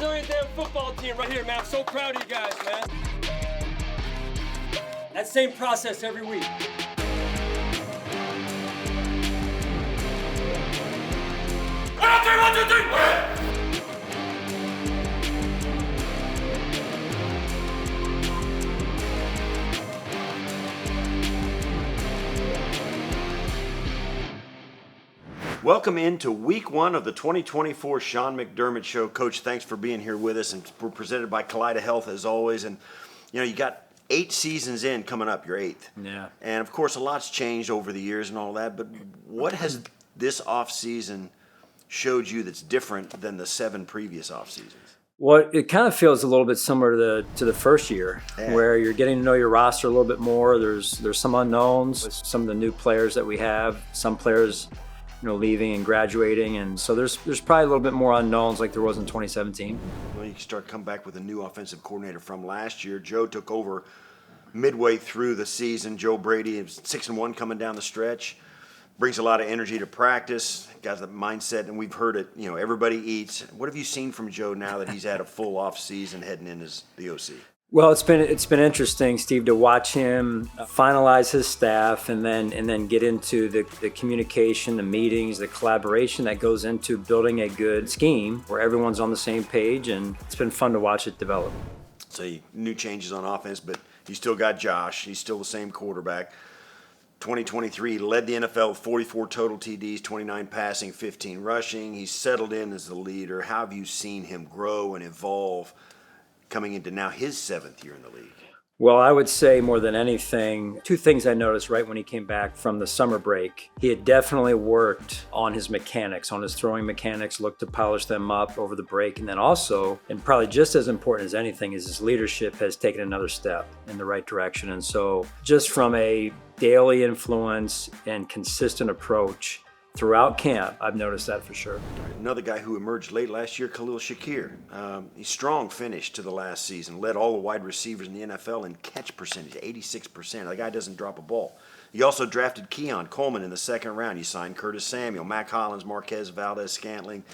resilient damn football team right here, man. I'm so proud of you guys, man. That same process every week. One, two, three, win! Welcome into week one of the 2024 Sean McDermott Show. Coach, thanks for being here with us. And we're presented by Kaleida Health as always. And, you got 8 seasons in coming up, your 8th. Yeah. And, of course, a lot's changed over the years and all that. But what has this offseason showed you that's different than the 7 previous off seasons? Well, it kind of feels a little bit similar to the first year, where you're getting to know your roster a little bit more. There's some unknowns with some of the new players that we have. Some players leaving and graduating, and so there's probably a little bit more unknowns like there was in 2017. Well, you can come back with a new offensive coordinator from last year. Joe took over midway through the season. Joe Brady is 6-1 coming down the stretch. Brings a lot of energy to practice. Got the mindset, and we've heard it. Everybody eats. What have you seen from Joe now that he's had a full off season heading in as the OC? Well, it's been interesting, Steve, to watch him finalize his staff and then get into the communication, the meetings, the collaboration that goes into building a good scheme where everyone's on the same page, and it's been fun to watch it develop. So new changes on offense, but you still got Josh. He's still the same quarterback. 2023 led the NFL with 44 total TDs, 29 passing, 15 rushing. He's settled in as the leader. How have you seen him grow and evolve coming into now his 7th year in the league? Well, I would say more than anything, 2 things I noticed right when he came back from the summer break. He had definitely worked on his mechanics, on his throwing mechanics, looked to polish them up over the break. And then also, and probably just as important as anything, is his leadership has taken another step in the right direction. And so just from a daily influence and consistent approach throughout camp, I've noticed that for sure. Another guy who emerged late last year, Khalil Shakir. He's strong finish to the last season. Led all the wide receivers in the NFL in catch percentage, 86%. The guy doesn't drop a ball. You also drafted Keon Coleman in the 2nd round. You signed Curtis Samuel, Mac Hollins, Marquez Valdez-Scantling.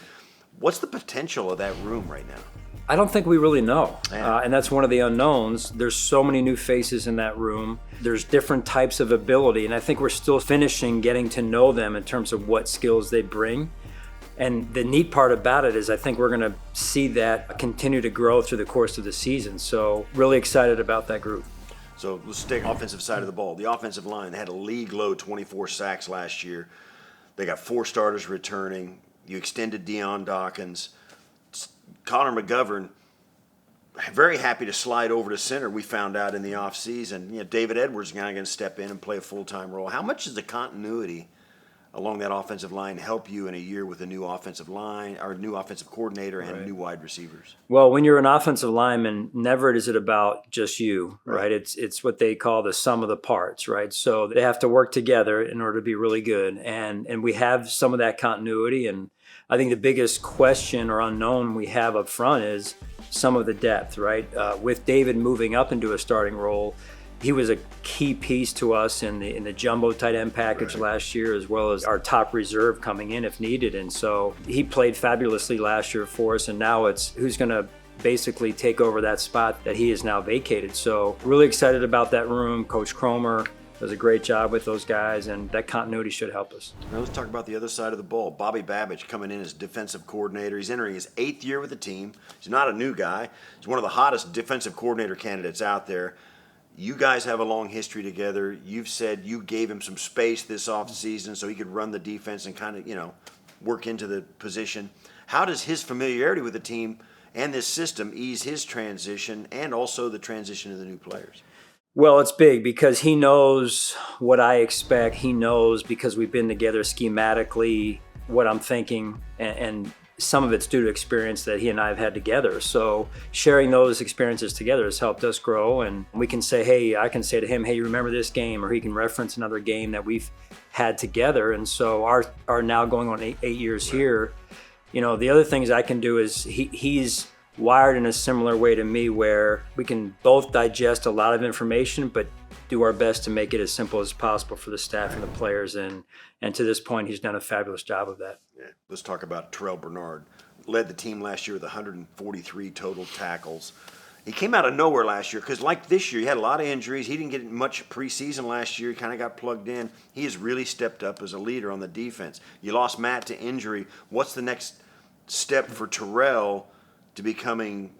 What's the potential of that room right now? I don't think we really know. And that's one of the unknowns. There's so many new faces in that room. There's different types of ability, and I think we're still finishing getting to know them in terms of what skills they bring. And the neat part about it is I think we're going to see that continue to grow through the course of the season. So really excited about that group. So let's take the offensive side of the ball. The offensive line had a league-low 24 sacks last year. They got 4 starters returning. You extended Deion Dawkins. Connor McGovern, very happy to slide over to center, we found out in the offseason. David Edwards is now going to step in and play a full-time role. How much does the continuity along that offensive line help you in a year with a new offensive line, or new offensive coordinator and new wide receivers? Well, when you're an offensive lineman, never is it about just you, right? It's what they call the sum of the parts, right? So they have to work together in order to be really good. And we have some of that continuity, and I think the biggest question or unknown we have up front is some of the depth, right? With David moving up into a starting role, he was a key piece to us in the jumbo tight end package last year, as well as our top reserve coming in if needed. And so he played fabulously last year for us, and now it's who's going to basically take over that spot that he has now vacated. So really excited about that room. Coach Cromer does a great job with those guys, and that continuity should help us. Now let's talk about the other side of the ball. Bobby Babbage coming in as defensive coordinator. He's entering his 8th year with the team. He's not a new guy. He's one of the hottest defensive coordinator candidates out there. You guys have a long history together. You've said you gave him some space this offseason so he could run the defense and kind of, work into the position. How does his familiarity with the team and this system ease his transition and also the transition of the new players? Well, it's big because he knows what I expect. He knows because we've been together schematically what I'm thinking, and some of it's due to experience that he and I have had together. So sharing those experiences together has helped us grow, and we can say, hey, I can say to him, hey, you remember this game? Or he can reference another game that we've had together. And so our now going on eight years here, the other things I can do is he's wired in a similar way to me, where we can both digest a lot of information, but do our best to make it as simple as possible for the staff and the players. And to this point, he's done a fabulous job of that. Yeah. Let's talk about Terrell Bernard. led the team last year with 143 total tackles. He came out of nowhere last year because, like this year, he had a lot of injuries. He didn't get much preseason last year. He kind of got plugged in. He has really stepped up as a leader on the defense. You lost Matt to injury. What's the next step for Terrell to becoming,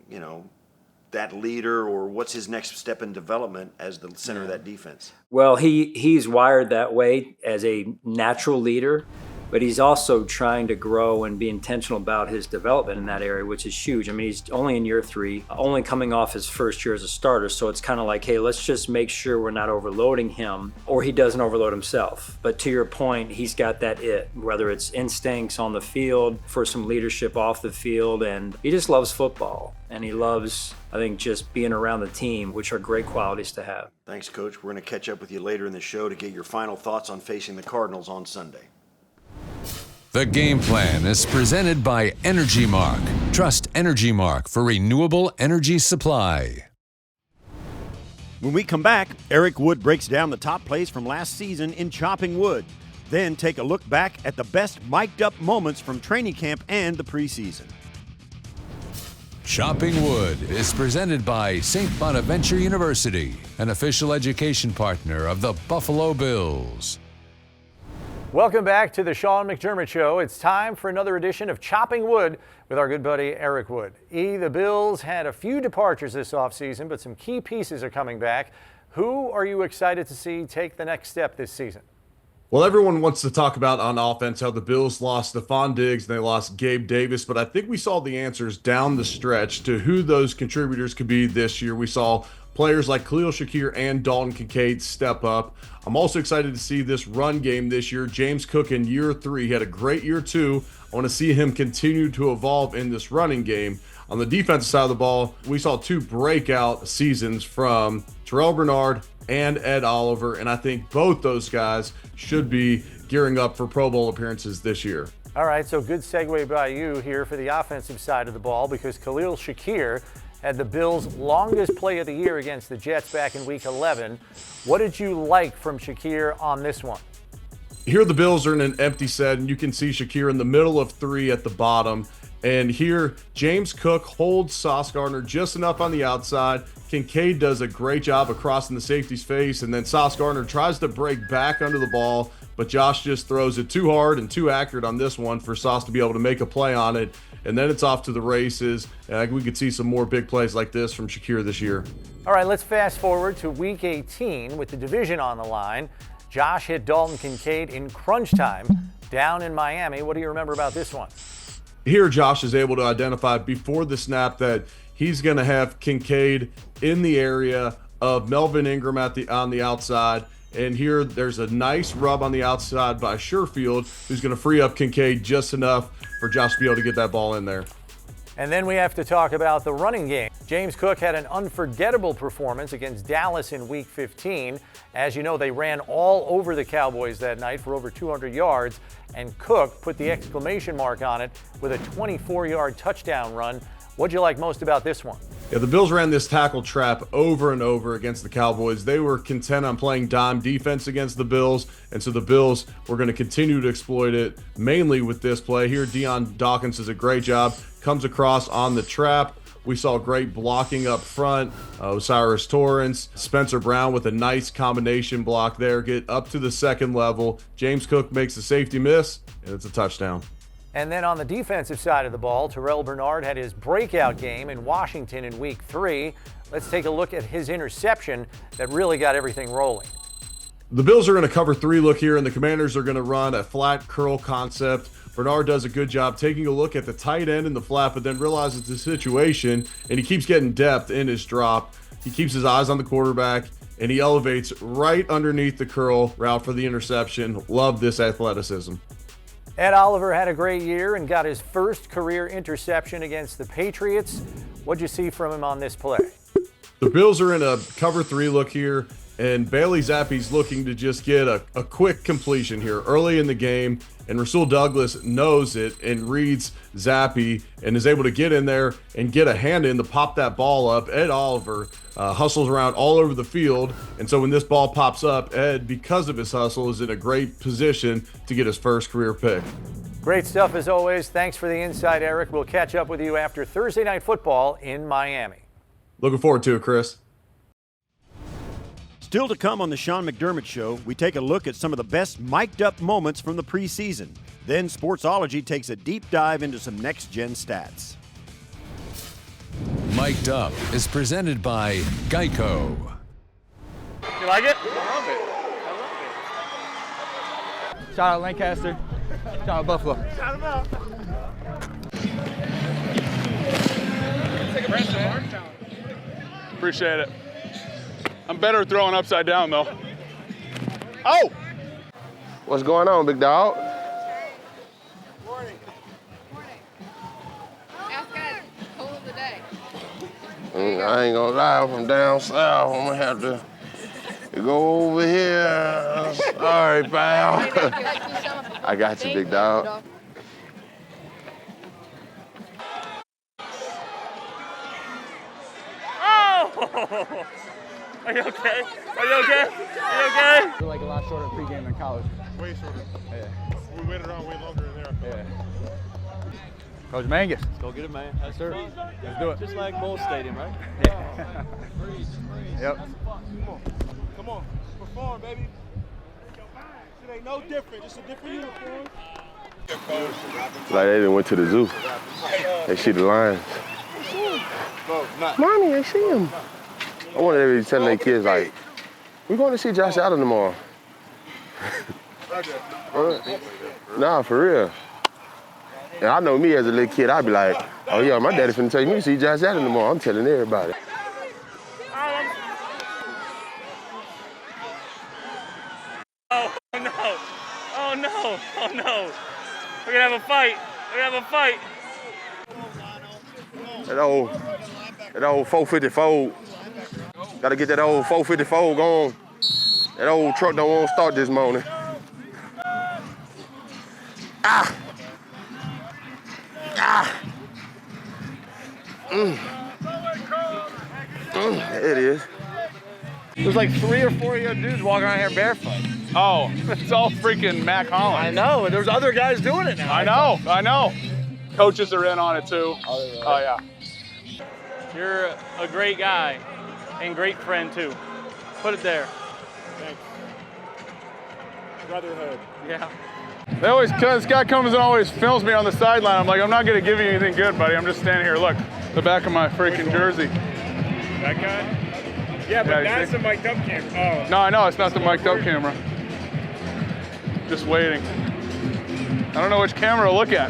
that leader, or what's his next step in development as the center of that defense? Well, he's wired that way as a natural leader, but he's also trying to grow and be intentional about his development in that area, which is huge. I mean, he's only in year 3, only coming off his first year as a starter. So it's kind of like, hey, let's just make sure we're not overloading him, or he doesn't overload himself. But to your point, he's got that whether it's instincts on the field, for some leadership off the field, and he just loves football. And he loves, I think, just being around the team, which are great qualities to have. Thanks, Coach. We're going to catch up with you later in the show to get your final thoughts on facing the Cardinals on Sunday. The Game Plan is presented by Energy Mark. Trust Energy Mark for renewable energy supply. When we come back, Eric Wood breaks down the top plays from last season in chopping wood. Then take a look back at the best mic'd up moments from training camp and the preseason. Chopping Wood is presented by St. Bonaventure University, an official education partner of the Buffalo Bills. Welcome back to the Sean McDermott Show. It's time for another edition of Chopping Wood with our good buddy Eric Wood. The Bills had a few departures this offseason, but some key pieces are coming back. Who are you excited to see take the next step this season? Well, everyone wants to talk about on offense how the Bills lost Stephon Diggs and they lost Gabe Davis, but I think we saw the answers down the stretch to who those contributors could be this year. We saw players like Khalil Shakir and Dalton Kincaid step up. I'm also excited to see this run game this year. James Cook in year 3, he had a great year 2. I want to see him continue to evolve in this running game. On the defensive side of the ball, we saw 2 breakout seasons from Terrell Bernard and Ed Oliver, and I think both those guys should be gearing up for Pro Bowl appearances this year. All right, so good segue by you here for the offensive side of the ball, because Khalil Shakir had the Bills' longest play of the year against the Jets back in Week 11. What did you like from Shakir on this one? Here the Bills are in an empty set, and you can see Shakir in the middle of 3 at the bottom. And here, James Cook holds Sauce Gardner just enough on the outside. Kincaid does a great job of crossing the safety's face, and then Sauce Gardner tries to break back under the ball, but Josh just throws it too hard and too accurate on this one for Sauce to be able to make a play on it. And then it's off to the races. And we could see some more big plays like this from Shakir this year. All right, let's fast forward to Week 18 with the division on the line. Josh hit Dalton Kincaid in crunch time down in Miami. What do you remember about this one? Here, Josh is able to identify before the snap that he's going to have Kincaid in the area of Melvin Ingram on the outside. And here, there's a nice rub on the outside by Sherfield, who's going to free up Kincaid just enough for Josh to be able to get that ball in there. And then we have to talk about the running game. James Cook had an unforgettable performance against Dallas in Week 15. As you know, they ran all over the Cowboys that night for over 200 yards, and Cook put the exclamation mark on it with a 24-yard touchdown run. What'd you like most about this one? Yeah, the Bills ran this tackle trap over and over against the Cowboys. They were content on playing dime defense against the Bills, and so the Bills were going to continue to exploit it, mainly with this play. Here, Deion Dawkins does a great job, comes across on the trap. We saw great blocking up front. Osiris Torrance, Spencer Brown with a nice combination block there. Get up to the second level. James Cook makes the safety miss, and it's a touchdown. And then on the defensive side of the ball, Terrell Bernard had his breakout game in Washington in Week 3. Let's take a look at his interception that really got everything rolling. The Bills are going to cover 3 look here, and the Commanders are going to run a flat curl concept. Bernard does a good job taking a look at the tight end in the flat, but then realizes the situation, and he keeps getting depth in his drop. He keeps his eyes on the quarterback, and he elevates right underneath the curl route for the interception. Love this athleticism. Ed Oliver had a great year and got his first career interception against the Patriots. What'd you see from him on this play? The Bills are in a cover 3 look here, and Bailey Zappe's looking to just get a quick completion here early in the game, and Rasul Douglas knows it and reads Zappe and is able to get in there and get a hand in to pop that ball up. Ed Oliver hustles around all over the field, and so when this ball pops up, Ed, because of his hustle, is in a great position to get his first career pick. Great stuff as always. Thanks for the insight, Eric. We'll catch up with you after Thursday Night Football in Miami. Looking forward to it, Chris. Still to come on the Sean McDermott Show, we take a look at some of the best mic'd up moments from the preseason. Then Sportsology takes a deep dive into some next-gen stats. Mic'd Up is presented by Geico. You like it? I love it. Shout out Lancaster. Shout out Buffalo. Shout them out. Appreciate it. I'm better at throwing upside down, though. Oh! What's going on, big dog? Morning. That's good. Cold of the day. I ain't gonna lie, I'm from down south. I'm gonna have to go over here. Sorry, pal. I got you, big dog. Oh! Are you okay? Are you okay? Are you okay? We're like a lot shorter pregame than college. Way shorter. Yeah. We waited around way longer than there. Yeah. Coach Mangus. Let's go get it, man. Yes, sir. Let's do it. Just like Bull Stadium, right? Yeah. Yep. Come on. Perform, baby. It ain't no different. Just a different uniform. Like they done went to the zoo. They see the lions. Mommy, I see him. I wonder if they're telling their kids, like, we're going to see Josh Allen tomorrow. Nah, for real. And I know me as a little kid, I'd be like, oh yeah, my daddy finna take me to see Josh Allen tomorrow. I'm telling everybody. Oh no! Oh no! Oh no! We're gonna have a fight. We're gonna have a fight. That old 454. Gotta get that old 454 going. That old truck don't want to start this morning. Ah! Ah! There it is. There's like 3 or 4 of your dudes walking around here barefoot. Oh, it's all freaking Mac Holland. I know, and there's other guys doing it now. I know. Coaches are in on it too. Oh yeah. You're a great guy and great friend too. Put it there. Thanks. Brotherhood. Yeah. They always, this guy comes and always films me on the sideline. I'm like, I'm not gonna give you anything good, buddy. I'm just standing here. Look, the back of my freaking jersey. That guy? Yeah, but that's the mic'd up camera. Oh. No, I know, it's not the mic'd up camera. Just waiting. I don't know which camera to look at.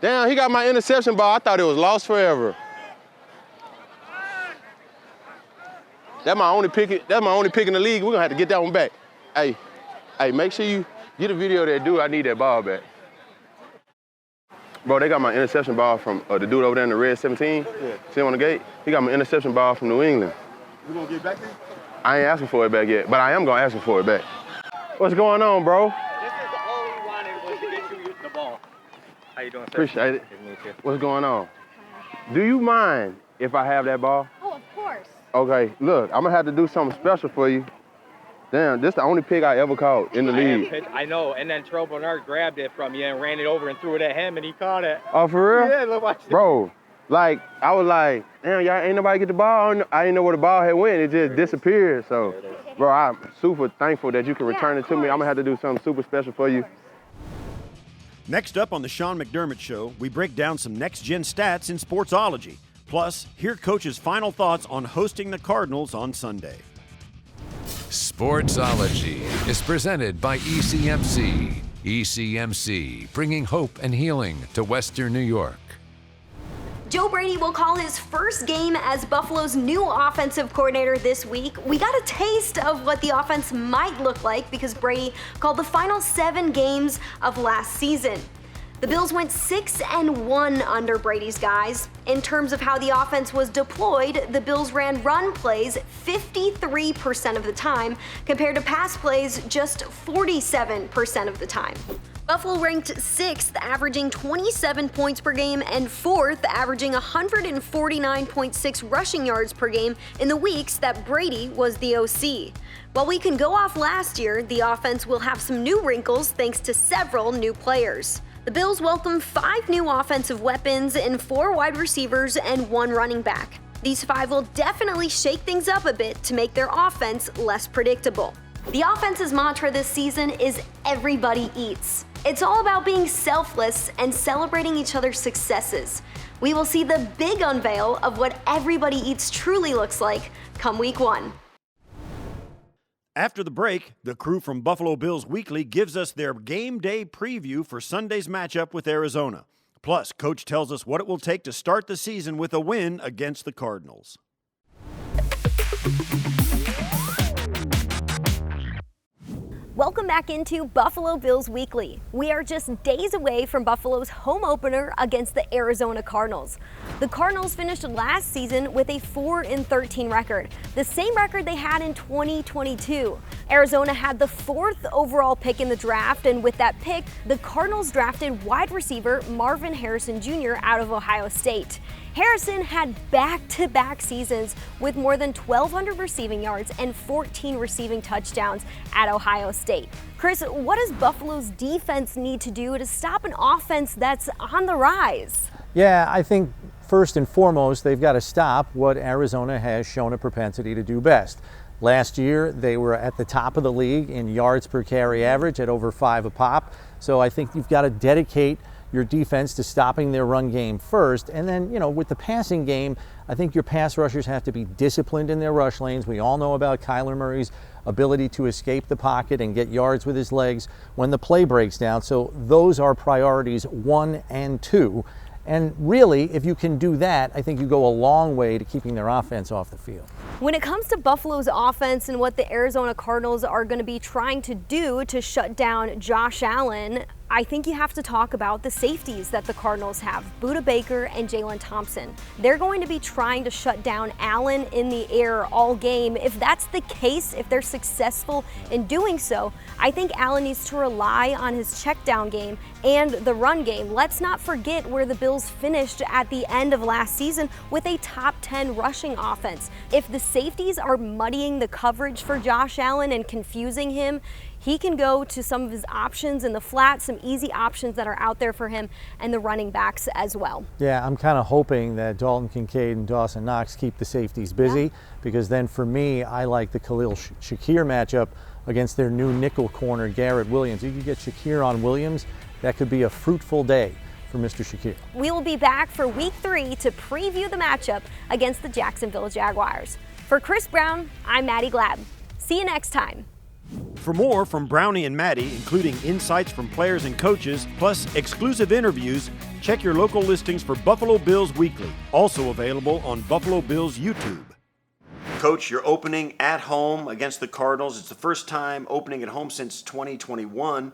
Damn, he got my interception ball. I thought it was lost forever. That's my only pick in the league. We're gonna have to get that one back. Hey, make sure you get a video of that dude. I need that ball back. Bro, they got my interception ball from the dude over there in the red 17. Yeah. See him on the gate? He got my interception ball from New England. You gonna get it back there? I ain't asking for it back yet, but I am gonna ask him for it back. What's going on, bro? This is all we wanted was to get you the ball. How you doing, sir? Appreciate it. What's going on? Do you mind if I have that ball? Oh, of course. Okay, look, I'm gonna have to do something special for you. Damn, this is the only pick I ever caught in the league. I know, and then Terrell Bernard grabbed it from you and ran it over and threw it at him, and he caught it. Oh, for real? Yeah, look, watch this. Bro, like, I was like, damn, y'all ain't nobody get the ball. I didn't know where the ball had went. It just disappeared. So, bro, I'm super thankful that you can return it to me. I'm gonna have to do something super special for you. Next up on the Sean McDermott Show, we break down some next-gen stats in Sportsology. Plus, hear Coach's final thoughts on hosting the Cardinals on Sunday. Sportsology is presented by ECMC. ECMC, bringing hope and healing to Western New York. Joe Brady will call his first game as Buffalo's new offensive coordinator this week. We got a taste of what the offense might look like because Brady called the final 7 games of last season. The Bills went 6-1 under Brady's guys. In terms of how the offense was deployed, the Bills ran run plays 53% of the time, compared to pass plays just 47% of the time. Buffalo ranked 6th, averaging 27 points per game, and 4th, averaging 149.6 rushing yards per game in the weeks that Brady was the OC. While we can go off last year, the offense will have some new wrinkles thanks to several new players. The Bills welcome 5 new offensive weapons and 4 wide receivers and 1 running back. These 5 will definitely shake things up a bit to make their offense less predictable. The offense's mantra this season is everybody eats. It's all about being selfless and celebrating each other's successes. We will see the big unveil of what everybody eats truly looks like come week 1. After the break, the crew from Buffalo Bills Weekly gives us their game day preview for Sunday's matchup with Arizona. Plus, Coach tells us what it will take to start the season with a win against the Cardinals. Welcome back into Buffalo Bills Weekly. We are just days away from Buffalo's home opener against the Arizona Cardinals. The Cardinals finished last season with a 4-13 record, the same record they had in 2022. Arizona had the 4th overall pick in the draft, and with that pick, the Cardinals drafted wide receiver Marvin Harrison Jr. out of Ohio State. Harrison had back-to-back seasons with more than 1,200 receiving yards and 14 receiving touchdowns at Ohio State. Chris, what does Buffalo's defense need to do to stop an offense that's on the rise? Yeah, I think first and foremost, they've got to stop what Arizona has shown a propensity to do best. Last year, they were at the top of the league in yards per carry average at over 5 a pop. So I think you've got to dedicate your defense to stopping their run game first. And then, with the passing game, I think your pass rushers have to be disciplined in their rush lanes. We all know about Kyler Murray's ability to escape the pocket and get yards with his legs when the play breaks down. So those are priorities 1 and 2. And really, if you can do that, I think you go a long way to keeping their offense off the field. When it comes to Buffalo's offense and what the Arizona Cardinals are going to be trying to do to shut down Josh Allen, I think you have to talk about the safeties that the Cardinals have, Budda Baker and Jalen Thompson. They're going to be trying to shut down Allen in the air all game. If that's the case, if they're successful in doing so, I think Allen needs to rely on his check down game and the run game. Let's not forget where the Bills finished at the end of last season with a top 10 rushing offense. If the safeties are muddying the coverage for Josh Allen and confusing him, he can go to some of his options in the flat, some easy options that are out there for him, and the running backs as well. Yeah, I'm kind of hoping that Dalton Kincaid and Dawson Knox keep the safeties busy, because then for me, I like the Khalil Shakir matchup against their new nickel corner, Garrett Williams. If you get Shakir on Williams, that could be a fruitful day for Mr. Shakir. We will be back for week 3 to preview the matchup against the Jacksonville Jaguars. For Chris Brown, I'm Maddie Glab. See you next time. For more from Brownie and Maddie, including insights from players and coaches, plus exclusive interviews, check your local listings for Buffalo Bills Weekly, also available on Buffalo Bills YouTube. Coach, you're opening at home against the Cardinals. It's the first time opening at home since 2021.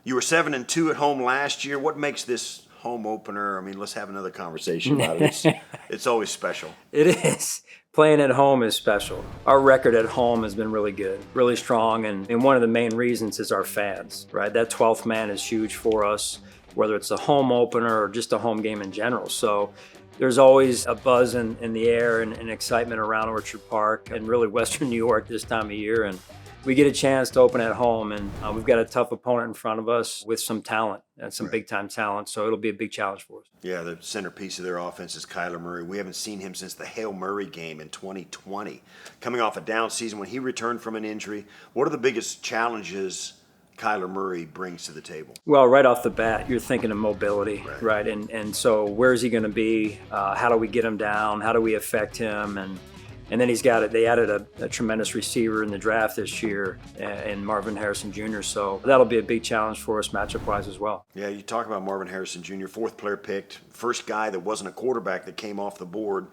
You were 7-2 at home last year. What makes this home opener? I mean, let's have another conversation about it. It's always special. It is. Playing at home is special. Our record at home has been really good, really strong, and one of the main reasons is our fans, right? That 12th man is huge for us, whether it's a home opener or just a home game in general. So there's always a buzz in the air and excitement around Orchard Park and really Western New York this time of year. And we get a chance to open at home, and we've got a tough opponent in front of us with some talent and some big-time talent, so it'll be a big challenge for us. Yeah, the centerpiece of their offense is Kyler Murray. We haven't seen him since the Hail Murray game in 2020. Coming off a down season when he returned from an injury, what are the biggest challenges Kyler Murray brings to the table? Well, right off the bat, you're thinking of mobility, right? And so where is he going to be? How do we get him down? How do we affect him? And then they added a tremendous receiver in the draft this year in Marvin Harrison Jr. So that'll be a big challenge for us matchup-wise as well. Yeah, you talk about Marvin Harrison Jr., 4th player picked, first guy that wasn't a quarterback that came off the board.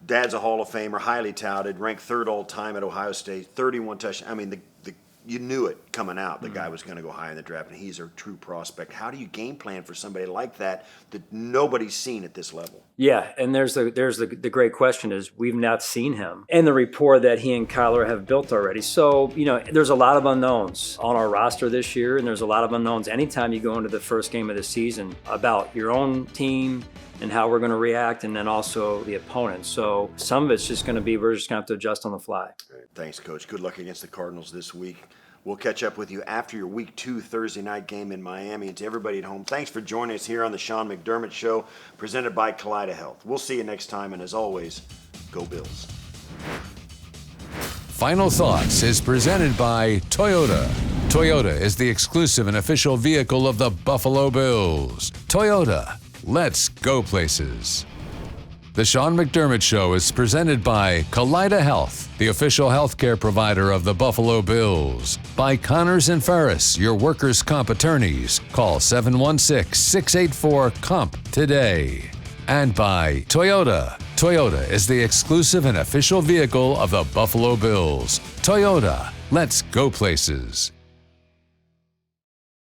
Dad's a Hall of Famer, highly touted, ranked 3rd all-time at Ohio State, 31 touchdowns. I mean, you knew it. coming out, the guy was going to go high in the draft, and he's a true prospect. How do you game plan for somebody like that nobody's seen at this level? Yeah, and there's the great question is we've not seen him and the rapport that he and Kyler have built already. So, there's a lot of unknowns on our roster this year, and there's a lot of unknowns anytime you go into the first game of the season about your own team and how we're going to react, and then also the opponent. So some of it's just going to be, we're just going to have to adjust on the fly. Right. Thanks, Coach. Good luck against the Cardinals this week. We'll catch up with you after your Week 2 Thursday night game in Miami. And to everybody at home, thanks for joining us here on the Sean McDermott Show, presented by Kaleida Health. We'll see you next time, and as always, go Bills. Final Thoughts is presented by Toyota. Toyota is the exclusive and official vehicle of the Buffalo Bills. Toyota, let's go places. The Sean McDermott Show is presented by Kaleida Health, the official healthcare provider of the Buffalo Bills. By Connors and Ferris, your workers' comp attorneys. Call 716-684-COMP today. And by Toyota. Toyota is the exclusive and official vehicle of the Buffalo Bills. Toyota, let's go places.